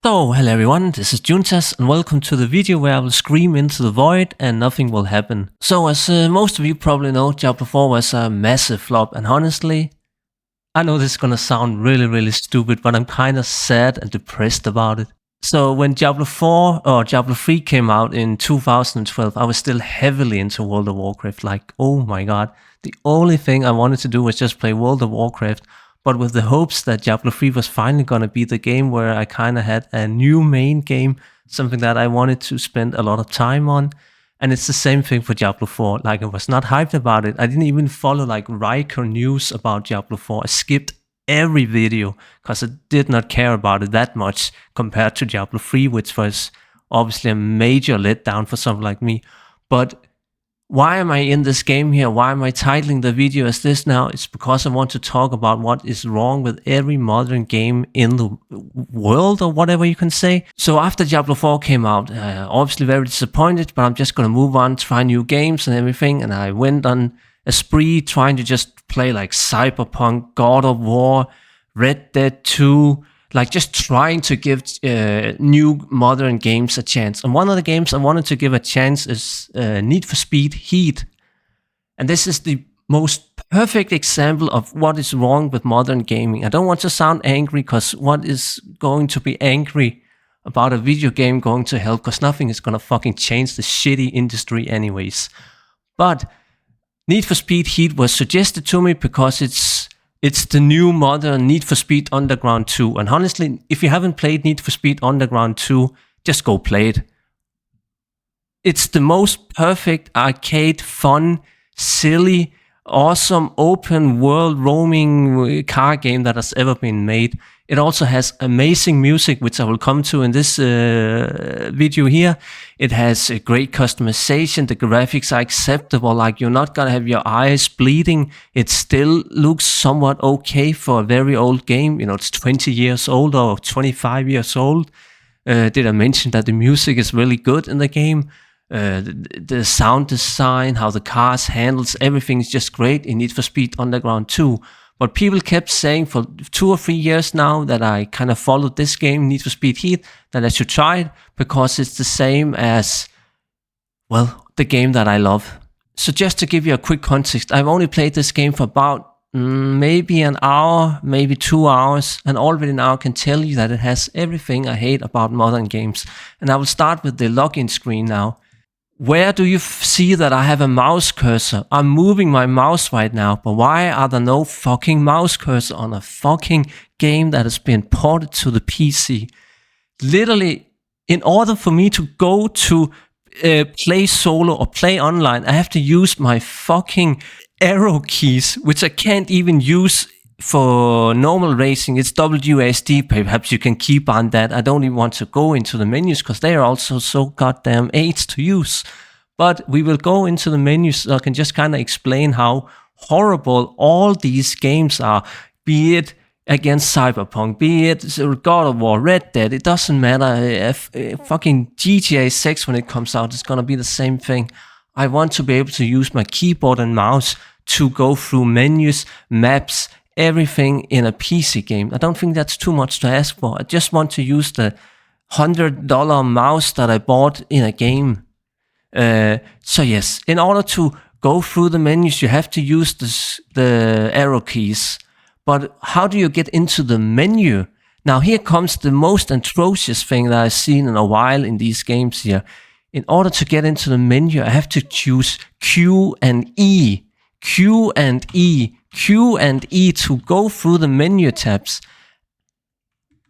So, hello everyone, this is Djuntas and welcome to the video where I will scream into the void and nothing will happen. So, as most of you probably know, Diablo 4 was a massive flop, and honestly, I know this is gonna sound really stupid, but I'm kinda sad and depressed about it. So when Diablo 4 or Diablo 3 came out in 2012, I was still heavily into World of Warcraft. Like, oh my god, the only thing I wanted to do was just play World of Warcraft, but with the hopes that Diablo 3 was finally gonna be the game where I kinda had a new main game, something that I wanted to spend a lot of time on. And it's the same thing for Diablo 4. Like, I was not hyped about it. I didn't even follow like Riker news about Diablo 4. I skipped every video because I did not care about it that much compared to Diablo 3, which was obviously a major letdown for someone like me. But why am I in this game here? Why am I titling the video as this now? It's because I want to talk about what is wrong with every modern game in the world, or whatever you can say. So after Diablo 4 came out, obviously very disappointed, but I'm just gonna move on, try new games and everything. And I went on a spree trying to just play like Cyberpunk, God of War, Red Dead 2, like just trying to give new modern games a chance. And one of the games I wanted to give a chance is Need for Speed Heat. And this is the most perfect example of what is wrong with modern gaming. I don't want to sound angry, because what is going to be angry about a video game going to help? Because nothing is gonna fucking change the shitty industry anyways. But Need for Speed Heat was suggested to me because it's the new modern Need for Speed Underground 2. And honestly, if you haven't played Need for Speed Underground 2, just go play it. It's the most perfect arcade, fun, silly, awesome, open world roaming car game that has ever been made. It also has amazing music, which I will come to in this video here. It has a great customization. The graphics are acceptable. Like, you're not gonna have your eyes bleeding. It still looks somewhat okay for a very old game. You know, it's 20 years old or 25 years old. Did I mention that the music is really good in the game? The sound design, how the cars handles, everything is just great in Need for Speed Underground 2. But people kept saying for 2 or 3 years now that I kind of followed this game, Need for Speed Heat, that I should try it because it's the same as, well, the game that I love. So just to give you a quick context, I've only played this game for about maybe an hour, maybe 2 hours, and already now I can tell you that it has everything I hate about modern games. And I will start with the login screen now. Where do you see that I have a mouse cursor? I'm moving my mouse right now, but why are there no fucking mouse cursor on a fucking game that has been ported to the PC? Literally, in order for me to go to play solo or play online, I have to use my fucking arrow keys, which I can't even use for normal racing. It's WASD. Perhaps you can keep on that. I don't even want to go into the menus because they are also so goddamn AIDS to use. But we will go into the menus so I can just kind of explain how horrible all these games are. Be it against Cyberpunk, be it God of War, Red Dead, it doesn't matter. Fucking GTA 6 when it comes out, it's gonna be the same thing. I want to be able to use my keyboard and mouse to go through menus, maps, everything in a PC game. I don't think that's too much to ask for. I just want to use the $100 mouse that I bought in a game. So yes, in order to go through the menus, you have to use the arrow keys. But how do you get into the menu? Now here comes the most atrocious thing that I've seen in a while in these games here. In order to get into the menu, I have to choose Q and E. Q and E. Q and E to go through the menu tabs.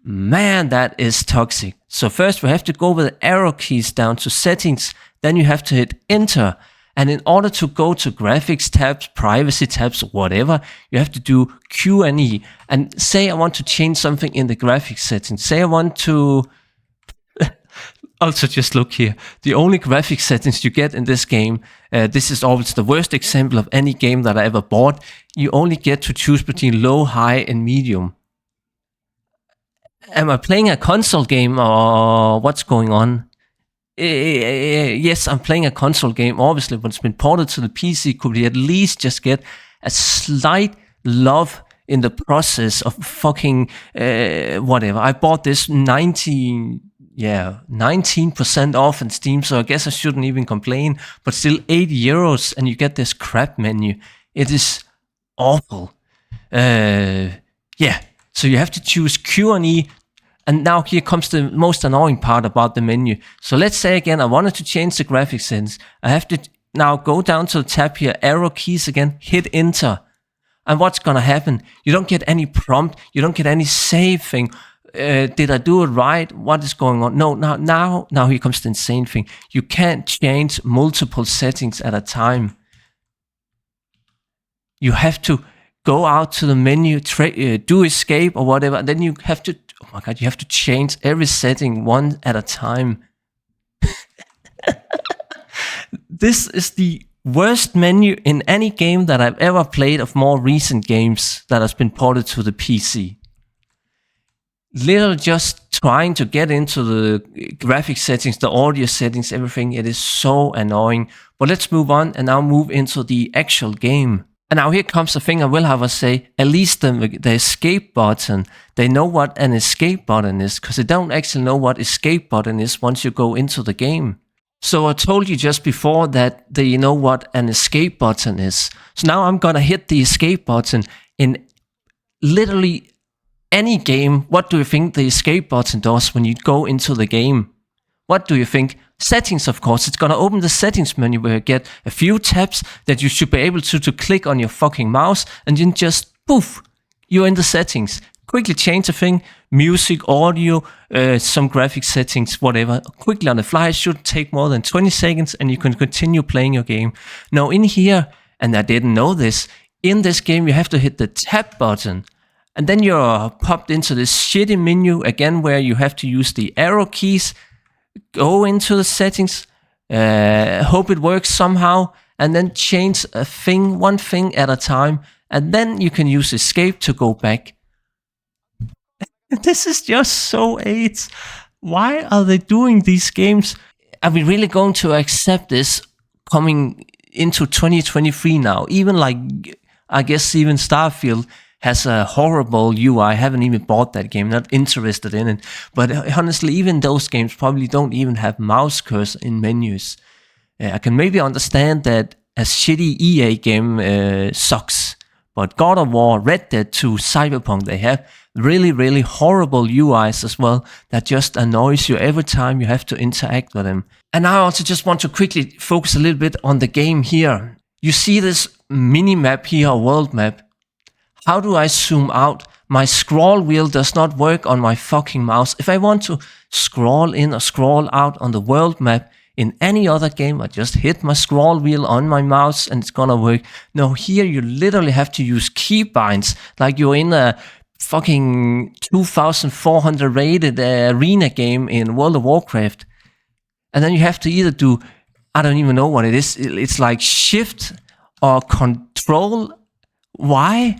Man, that is toxic. So first we have to go with the arrow keys down to settings, then you have to hit enter. And in order to go to graphics tabs, privacy tabs, whatever, you have to do Q and E. And say I want to change something in the graphics settings. Say I want to also, just look here. The only graphic settings you get in this game, this is always the worst example of any game that I ever bought. You only get to choose between low, high, and medium. Am I playing a console game or what's going on? Yes, I'm playing a console game, obviously, but it's been ported to the PC. Could we at least just get a slight love in the process of fucking whatever. I bought this 19% off in Steam, so I guess I shouldn't even complain, but still 80 euros and you get this crap menu. It is awful. So you have to choose Q and E, and now here comes the most annoying part about the menu. So let's say again, I wanted to change the graphics settings. I have to now go down to the tab here, arrow keys again, hit enter. And what's gonna happen? You don't get any prompt, you don't get any save thing. Did I do it right? What is going on? No, now here comes the insane thing. You can't change multiple settings at a time. You have to go out to the menu, do escape or whatever, and then you have to, oh my god, you have to change every setting one at a time. This is the worst menu in any game that I've ever played of more recent games that has been ported to the PC. Literally just trying to get into the graphic settings, the audio settings, everything. It is so annoying. But let's move on and now move into the actual game. And now here comes the thing I will have to say, at least the escape button, they know what an escape button is, because they don't actually know what escape button is once you go into the game. So I told you just before that they know what an escape button is. So now I'm gonna hit the escape button in literally any game. What do you think the escape button does when you go into the game? What do you think? Settings, of course. It's gonna open the settings menu where you get a few tabs that you should be able to click on your fucking mouse, and then just poof, you're in the settings. Quickly change a thing, music, audio, some graphic settings, whatever. Quickly on the fly, it should take more than 20 seconds and you can continue playing your game. Now in here, and I didn't know this, in this game you have to hit the tab button. And then you're popped into this shitty menu again where you have to use the arrow keys, go into the settings, hope it works somehow, and then change a thing, one thing at a time, and then you can use escape to go back. This is just so AIDS. Why are they doing these games? Are we really going to accept this coming into 2023 now? Even like, I guess even Starfield has a horrible UI. I haven't even bought that game, not interested in it. But honestly, even those games probably don't even have mouse cursor in menus. I can maybe understand that a shitty EA game sucks. But God of War, Red Dead 2, Cyberpunk, they have really, really horrible UIs as well that just annoys you every time you have to interact with them. And I also just want to quickly focus a little bit on the game here. You see this mini map here, world map. How do I zoom out? My scroll wheel does not work on my fucking mouse. If I want to scroll in or scroll out on the world map in any other game, I just hit my scroll wheel on my mouse and it's gonna work. No, here you literally have to use keybinds like you're in a fucking 2400 rated arena game in World of Warcraft. And then you have to either do, I don't even know what it is. It's like shift or control. Why?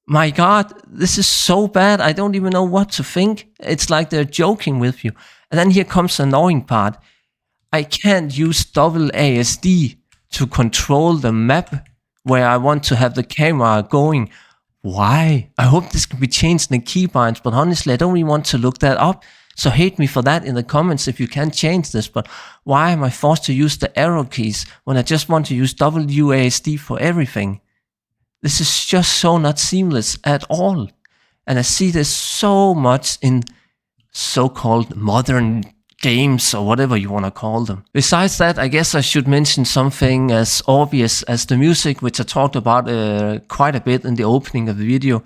My God, this is so bad. I don't even know what to think. It's like they're joking with you. And then here comes the annoying part. I can't use double ASD to control the map where I want to have the camera going. Why? I hope this can be changed in the keybinds, but honestly, I don't really want to look that up. So hate me for that in the comments if you can change this, but why am I forced to use the arrow keys when I just want to use WASD for everything? This is just so not seamless at all. And I see this so much in so-called modern games or whatever you want to call them. Besides that, I guess I should mention something as obvious as the music, which I talked about quite a bit in the opening of the video.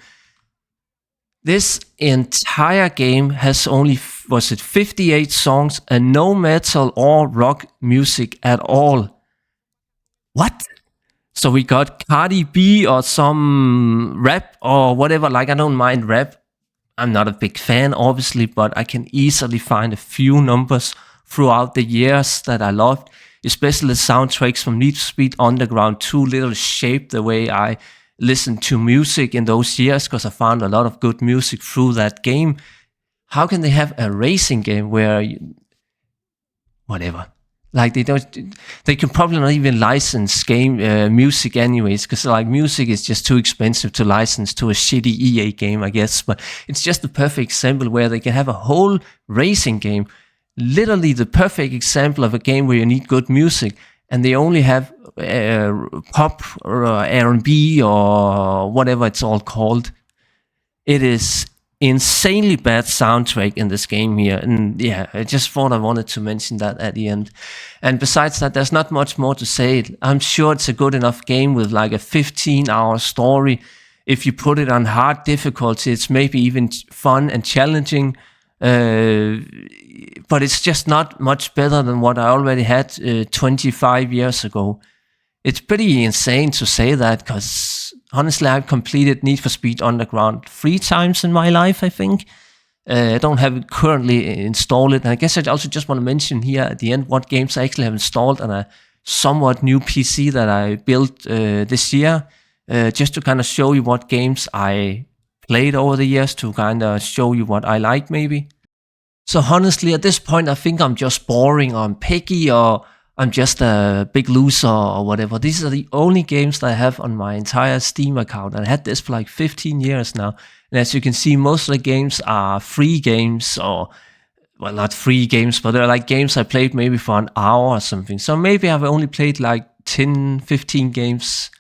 This entire game has only, 58 songs and no metal or rock music at all. What? So we got Cardi B or some rap or whatever. Like, I don't mind rap. I'm not a big fan, obviously, but I can easily find a few numbers throughout the years that I loved. Especially the soundtracks from Need for Speed Underground 2 literally shaped the way I listened to music in those years, because I found a lot of good music through that game. How can they have a racing game where whatever. Like they can probably not even license game music anyways, because like music is just too expensive to license to a shitty EA game, I guess. But it's just the perfect example where they can have a whole racing game, literally the perfect example of a game where you need good music, and they only have pop or R&B or whatever it's all called. It is insanely bad soundtrack in this game here, and yeah, I just thought I wanted to mention that at the end. And besides that, there's not much more to say. I'm sure it's a good enough game with like a 15-hour story. If you put it on hard difficulty, it's maybe even fun and challenging, but it's just not much better than what I already had 25 years ago. It's pretty insane to say that, because honestly, I've completed Need for Speed Underground 3 times in my life, I think. I don't have it currently installed. And I guess I also just want to mention here at the end what games I actually have installed on a somewhat new PC that I built this year, just to kind of show you what games I played over the years, to kind of show you what I like maybe. So honestly, at this point, I think I'm just boring, or I'm picky, or I'm just a big loser or whatever. These are the only games that I have on my entire Steam account. And I had this for like 15 years now. And as you can see, most of the games are free games, or, well, not free games, but they're like games I played maybe for an hour or something. So maybe I've only played like 10, 15 games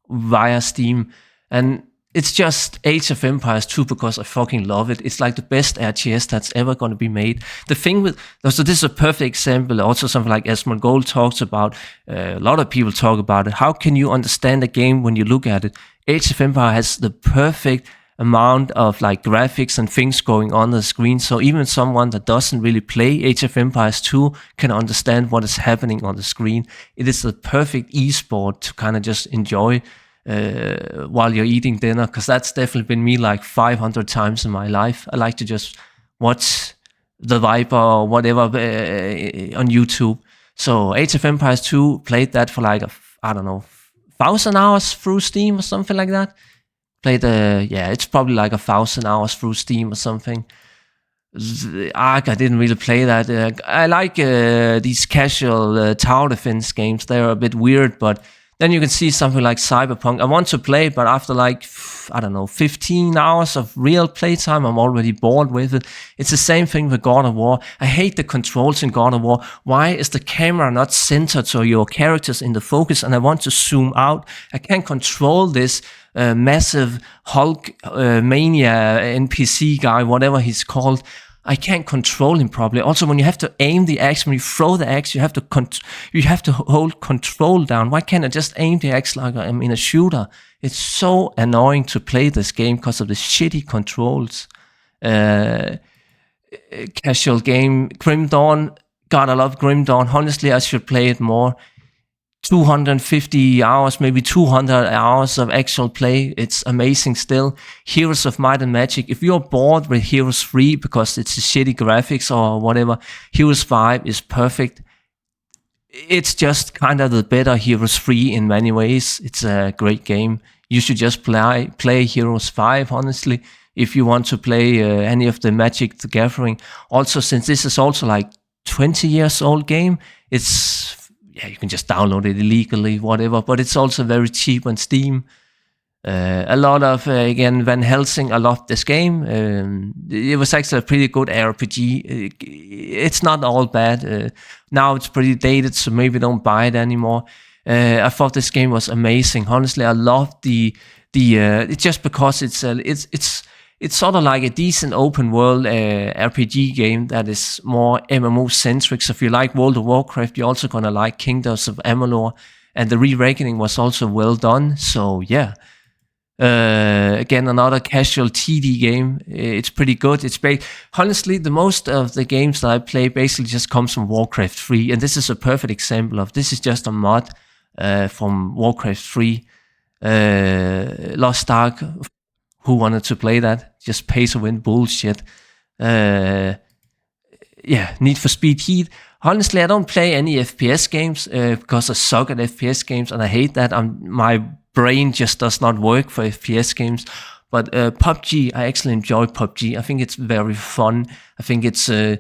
via Steam. And it's just Age of Empires 2 because I fucking love it. It's like the best RTS that's ever going to be made. The thing with, so this is a perfect example, also something like Asmongold talks about, a lot of people talk about it. How can you understand a game when you look at it? Age of Empires has the perfect amount of like graphics and things going on the screen, so even someone that doesn't really play Age of Empires 2 can understand what is happening on the screen. It is the perfect esport to kind of just enjoy while you're eating dinner, because that's definitely been me like 500 times in my life. I like to just watch the Viper or whatever on YouTube. So Age of Empires 2, played that for like, I don't know, 1,000 hours through Steam or something like that. Played, yeah, it's probably like 1,000 hours through Steam or something. Ark, I didn't really play that. I like these casual tower defense games. They're a bit weird, but then you can see something like Cyberpunk. I want to play, but after like, I don't know, 15 hours of real playtime, I'm already bored with it. It's the same thing with God of War. I hate the controls in God of War. Why is the camera not centered so your character's in the focus, and I want to zoom out? I can't control this massive Hulk mania NPC guy, whatever he's called. I can't control him properly. Also, when you have to aim the axe, when you throw the axe, you have to hold control down. Why can't I just aim the axe like I'm in a shooter? It's so annoying to play this game because of the shitty controls. Casual game, Grim Dawn. God, I love Grim Dawn. Honestly, I should play it more. 250 hours, maybe 200 hours of actual play. It's amazing still. Heroes of Might and Magic. If you're bored with Heroes 3 because it's a shitty graphics or whatever, Heroes 5 is perfect. It's just kind of the better Heroes 3 in many ways. It's a great game. You should just play Heroes 5, honestly, if you want to play any of the Magic the Gathering. Also, since this is also like 20 years old game, it's, yeah, you can just download it illegally, whatever, but it's also very cheap on Steam. A lot of, again, Van Helsing, I loved this game. It was actually a pretty good RPG. It's not all bad. Now it's pretty dated, so maybe don't buy it anymore. I thought this game was amazing. Honestly, I loved it's just because it's sort of like a decent open world RPG game that is more MMO centric. So if you like World of Warcraft, you're also gonna like Kingdoms of Amalur, and the Re-Reckoning was also well done. So yeah, again, another casual TD game. It's pretty good. Honestly, the most of the games that I play basically just comes from Warcraft 3, and this is a perfect example of this. Is just a mod from Warcraft 3, Lost Ark. Who wanted to play that? Just pay to win bullshit. Yeah, Need for Speed Heat. Honestly, I don't play any FPS games because I suck at FPS games, and I hate that. My brain just does not work for FPS games. But PUBG, I actually enjoy PUBG. I think it's very fun. I think it's the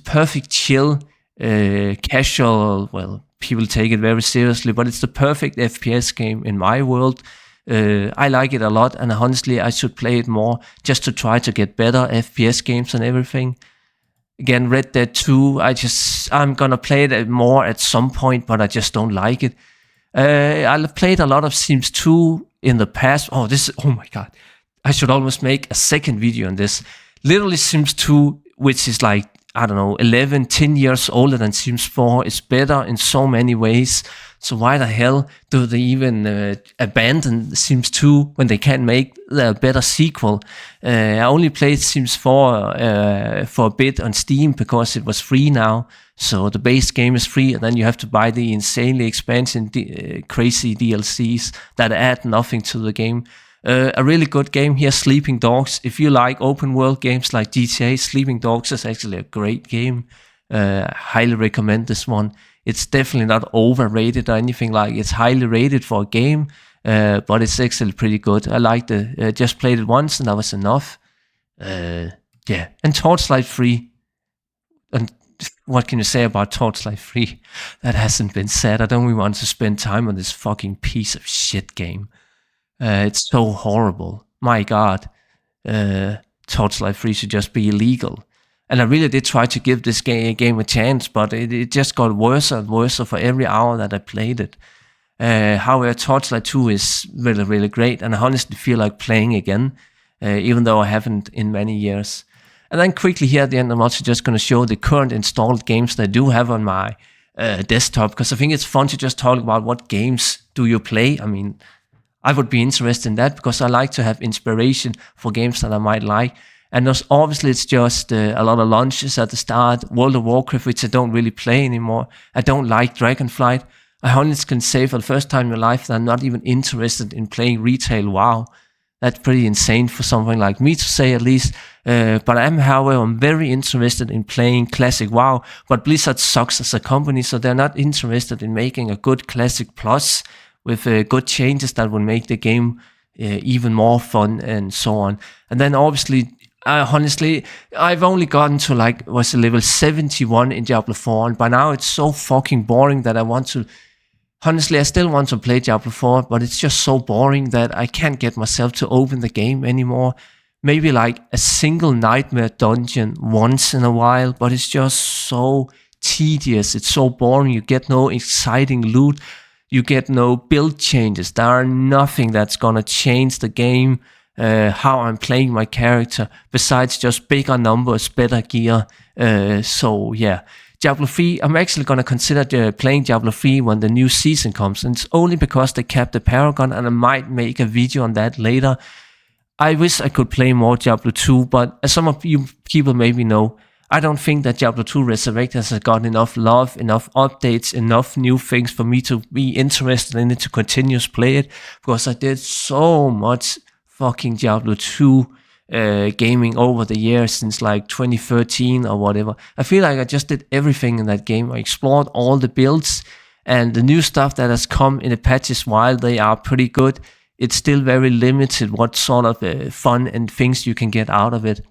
perfect chill casual, well, people take it very seriously, but it's the perfect FPS game in my world. I like it a lot, and honestly, I should play it more just to try to get better FPS games and everything. Again, Red Dead 2, I'm gonna play it more at some point, but I just don't like it. I've played a lot of Sims 2 in the past. Oh my god. I should almost make a second video on this. Literally Sims 2, which is like, I don't know, 11, 10 years older than Sims 4, is better in so many ways. So why the hell do they even abandon Sims 2 when they can't make a better sequel? I only played Sims 4 for a bit on Steam because it was free now. So the base game is free, and then you have to buy the insanely expensive, crazy DLCs that add nothing to the game. A really good game here, Sleeping Dogs. If you like open world games like GTA, Sleeping Dogs is actually a great game. Highly recommend this one. It's definitely not overrated or anything like. It's highly rated for a game, but it's actually pretty good. I liked it. Just played it once and that was enough. Yeah, and Torchlight 3. And what can you say about Torchlight 3? That hasn't been said. I don't even want to spend time on this fucking piece of shit game. It's so horrible. My god. Torchlight 3 should just be illegal. And I really did try to give this game a chance, but it just got worse and worse for every hour that I played it. However, Torchlight 2 is really, really great, and I honestly feel like playing again, even though I haven't in many years. And then quickly here at the end, I'm also just going to show the current installed games that I do have on my desktop, because I think it's fun to just talk about what games do you play. I mean, I would be interested in that because I like to have inspiration for games that I might like. And obviously it's just a lot of launches at the start. World of Warcraft, which I don't really play anymore. I don't like Dragonflight. I honestly can say for the first time in my life that I'm not even interested in playing retail WoW. That's pretty insane for someone like me to say, at least. But however, I'm very interested in playing classic WoW. But Blizzard sucks as a company, so they're not interested in making a good classic plus with good changes that will make the game even more fun and so on. And then obviously, honestly, I've only gotten to level 71 in Diablo 4, and by now it's so fucking boring that honestly, I still want to play Diablo 4, but it's just so boring that I can't get myself to open the game anymore. Maybe like a single nightmare dungeon once in a while, but it's just so tedious. It's so boring. You get no exciting loot. You get no build changes. There are nothing that's gonna change the game, how I'm playing my character, besides just bigger numbers, better gear. So yeah, Diablo 3, I'm actually gonna consider playing Diablo 3 when the new season comes, and it's only because they kept the Paragon, and I might make a video on that later. I wish I could play more Diablo 2, but as some of you people maybe know, I don't think that Diablo 2 Resurrected has got enough love, enough updates, enough new things for me to be interested in it, to continue to play it, because I did so much fucking Diablo 2 gaming over the years since like 2013 or whatever. I feel like I just did everything in that game. I explored all the builds, and the new stuff that has come in the patches, while they are pretty good, it's still very limited what sort of fun and things you can get out of it.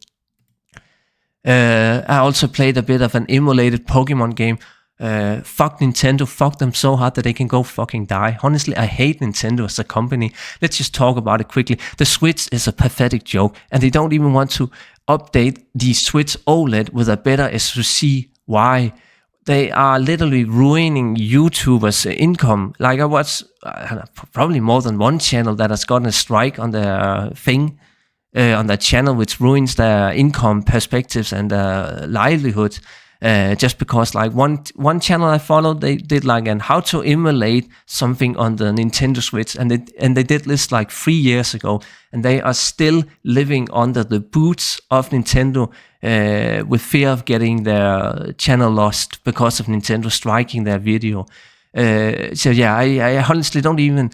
I also played a bit of an emulated Pokemon game. Fuck Nintendo, fuck them so hard that they can go fucking die. Honestly, I hate Nintendo as a company. Let's just talk about it quickly. The Switch is a pathetic joke, and they don't even want to update the Switch OLED with a better SoC. Why? They are literally ruining YouTubers' income. Like I watch probably more than one channel that has gotten a strike on their thing, on their channel, which ruins their income perspectives and livelihood. Just because like one channel I followed, they did like an how to emulate something on the Nintendo Switch, and they did this like 3 years ago, and they are still living under the boots of Nintendo, with fear of getting their channel lost because of Nintendo striking their video. So yeah, I honestly don't even.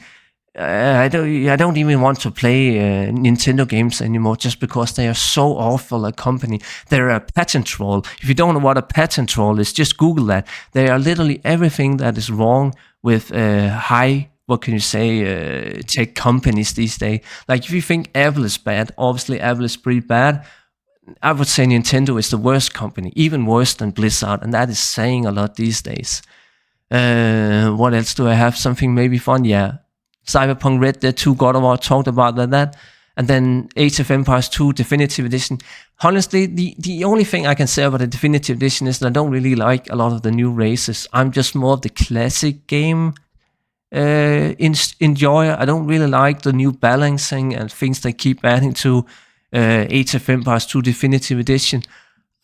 I don't even want to play Nintendo games anymore, just because they are so awful a company. They're a patent troll. If you don't know what a patent troll is, just Google that. They are literally everything that is wrong with high, what can you say, tech companies these days. Like if you think Apple is bad, obviously Apple is pretty bad. I would say Nintendo is the worst company, even worse than Blizzard, and that is saying a lot these days. What else do I have? Something maybe fun? Yeah. Cyberpunk Red Dead 2, God of War, talked about that. And then Age of Empires 2 Definitive Edition. Honestly, the only thing I can say about the Definitive Edition is that I don't really like a lot of the new races. I'm just more of the classic game enjoyer. I don't really like the new balancing and things they keep adding to Age of Empires 2 Definitive Edition.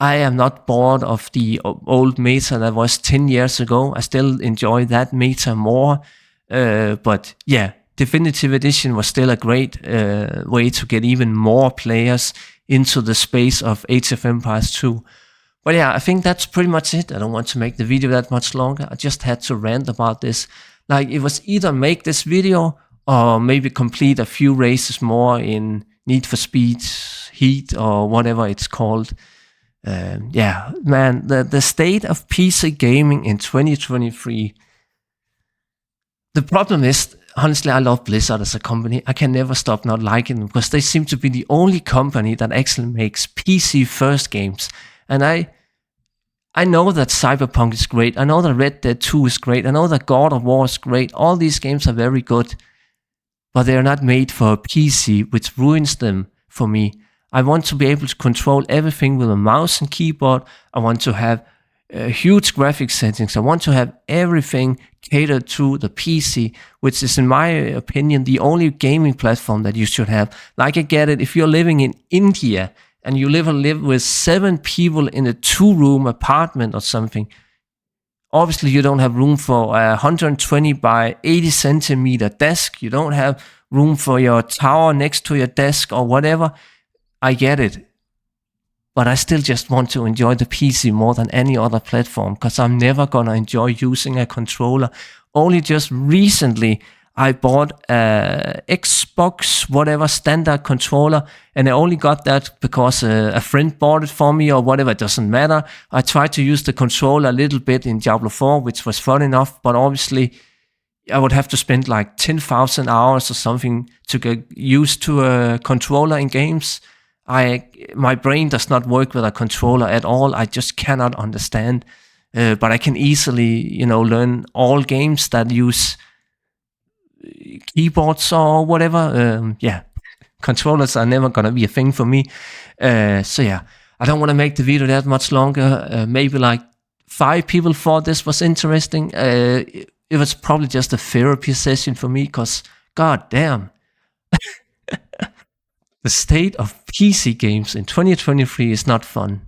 I am not bored of the old meta that was 10 years ago. I still enjoy that meta more. But yeah, Definitive Edition was still a great way to get even more players into the space of Age of Empires 2. But yeah, I think that's pretty much it. I don't want to make the video that much longer. I just had to rant about this. Like, it was either make this video or maybe complete a few races more in Need for Speed Heat or whatever it's called. Yeah, man, the state of PC gaming in 2023. The problem is, honestly, I love Blizzard as a company. I can never stop not liking them because they seem to be the only company that actually makes PC first games. And I know that Cyberpunk is great. I know that Red Dead 2 is great. I know that God of War is great. All these games are very good, but they are not made for a PC, which ruins them for me. I want to be able to control everything with a mouse and keyboard. I want to have huge graphics settings. I want to have everything catered to the PC, which is, in my opinion, the only gaming platform that you should have. Like, I get it, if you're living in India and you live with 7 people in a 2-room apartment or something, obviously you don't have room for a 120 by 80 centimeter desk. You don't have room for your tower next to your desk or whatever. I get it, but I still just want to enjoy the PC more than any other platform because I'm never gonna enjoy using a controller. Only just recently I bought a Xbox whatever standard controller, and I only got that because a friend bought it for me or whatever. It doesn't matter. I tried to use the controller a little bit in Diablo 4, which was fun enough, but obviously I would have to spend like 10,000 hours or something to get used to a controller in games. My brain does not work with a controller at all. I just cannot understand. But I can easily, learn all games that use keyboards or whatever. Yeah, controllers are never gonna be a thing for me. So yeah, I don't want to make the video that much longer. Maybe like 5 people thought this was interesting. It was probably just a therapy session for me, because god damn. The state of PC games in 2023 is not fun.